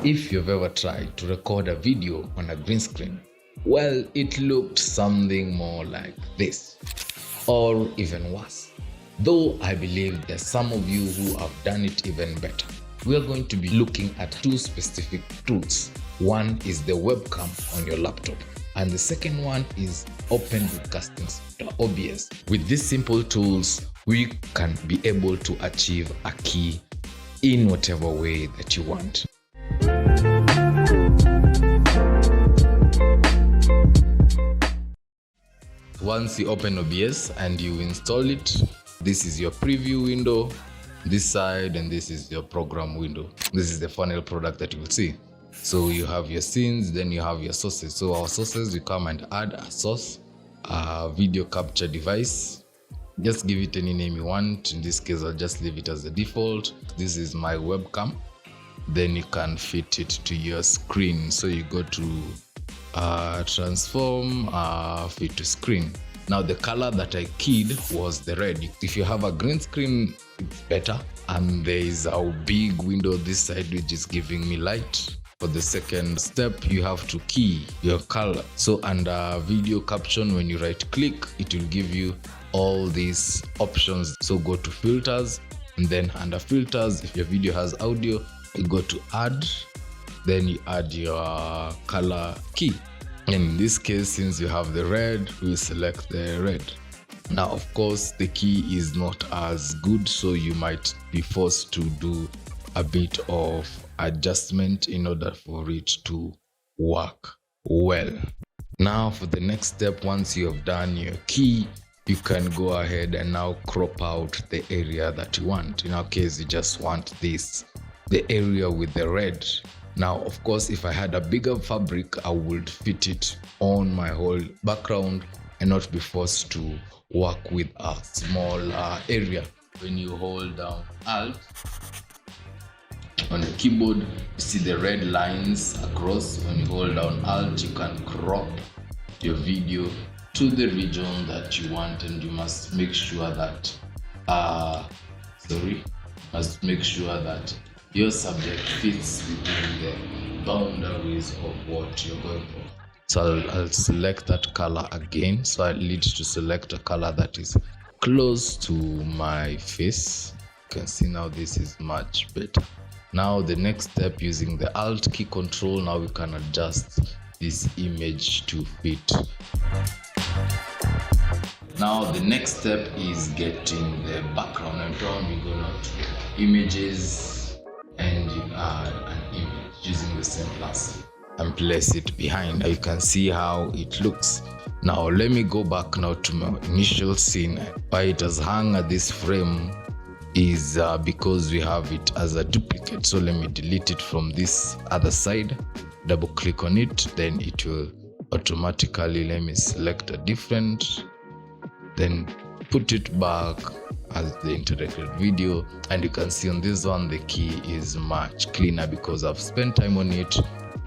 If you've ever tried to record a video on a green screen, well, it looked something more like this, or even worse. Though I believe there's some of you who have done it even better. We are going to be looking at two specific tools. One is the webcam on your laptop, and the second one is Open Broadcasting Software, OBS. With these simple tools, we can be able to achieve a key in whatever way that you want. Once you open OBS and you install it, this is your preview window, this side, and this is your program window. This is the final product that you will see. So you have your scenes, then you have your sources. So our sources, you come and add a source, a video capture device. Just give it any name you want. In this case, I'll just leave it as the default. This is my webcam. Then you can fit it to your screen. So you go to transform, fit to screen. Now the color that I keyed was the red. If you have a green screen, it's better. And there is a big window this side which is giving me light. For the second step, you have to key your color. So under video caption, when you right click, it will give you all these options. So go to filters, and then under filters, if your video has audio, you go to add, then you add your color key. In this case, since you have the red, we select the red. Now, of course, the key is not as good, so you might be forced to do a bit of adjustment in order for it to work well. Now, for the next step, once you have done your key, you can go ahead and now crop out the area that you want. In our case, you just want this, the area with the red. Now, of course, if I had a bigger fabric, I would fit it on my whole background and not be forced to work with a small area. When you hold down Alt on the keyboard, you see the red lines across. When you hold down Alt, you can crop your video to the region that you want, and you must make sure that your subject fits within the boundaries of what you're going for. So I'll select that color again. So I need to select a color that is close to my face. You can see now this is much better. Now the next step, using the Alt key control, now we can adjust this image to fit. Now the next step is getting the background. And down we go now to images, and you add an image using the same plus and place it behind. You can see how it looks. Now let me go back now to my initial scene. Why it has hung at this frame is because we have it as a duplicate. So let me delete it from this other side, double click on it, then it will automatically, let me select a different, then put it back as the integrated video. And you can see on this one the key is much cleaner because I've spent time on it.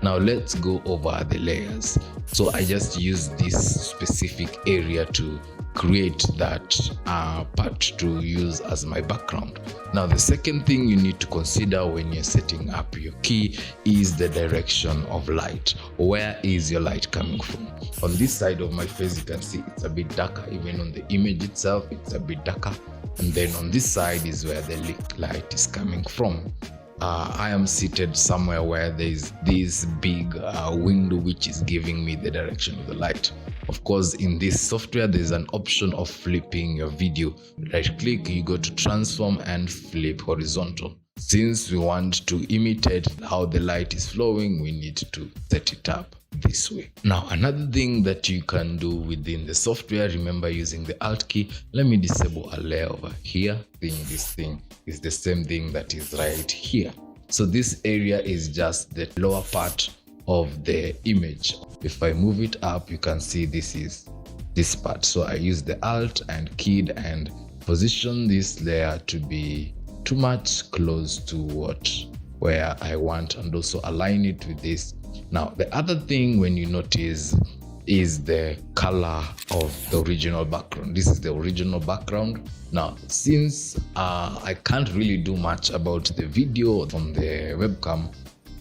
Now let's go over the layers. So I just use this specific area to create that part to use as my background. Now the second thing you need to consider when you're setting up your key is the direction of light. Where is your light coming from? On this side of my face, you can see it's a bit darker. Even on the image itself, it's a bit darker. And then on this side is where the light is coming from. I am seated somewhere where there is this big window which is giving me the direction of the light. Of course, in this software, there's an option of flipping your video. Right click, you go to transform and flip horizontal. Since we want to imitate how the light is flowing, we need to set it up this way. Now, another thing that you can do within the software, remember using the Alt key. Let me disable a layer over here. This thing is the same thing that is right here. So this area is just the lower part of the image. If I move it up, you can see this is this part. So I use the Alt and keyed and position this layer to be too much close to where I want, and also align it with this. Now the other thing when you notice is the color of the original background. This is the original background. Now since I can't really do much about the video from the webcam,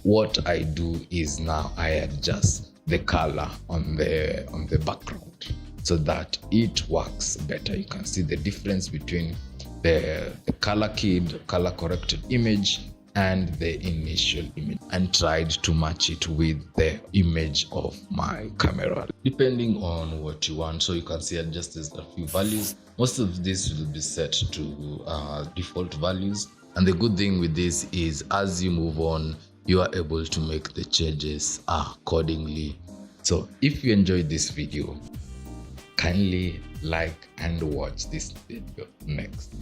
what I do is now I adjust the color on the background so that it works better. You can see the difference between the color corrected image and the initial image, and tried to match it with the image of my camera, depending on what you want. So you can see adjust a few values. Most of this will be set to default values, and the good thing with this is as you move on, you are able to make the changes accordingly. So if you enjoyed this video, kindly like and watch this video next.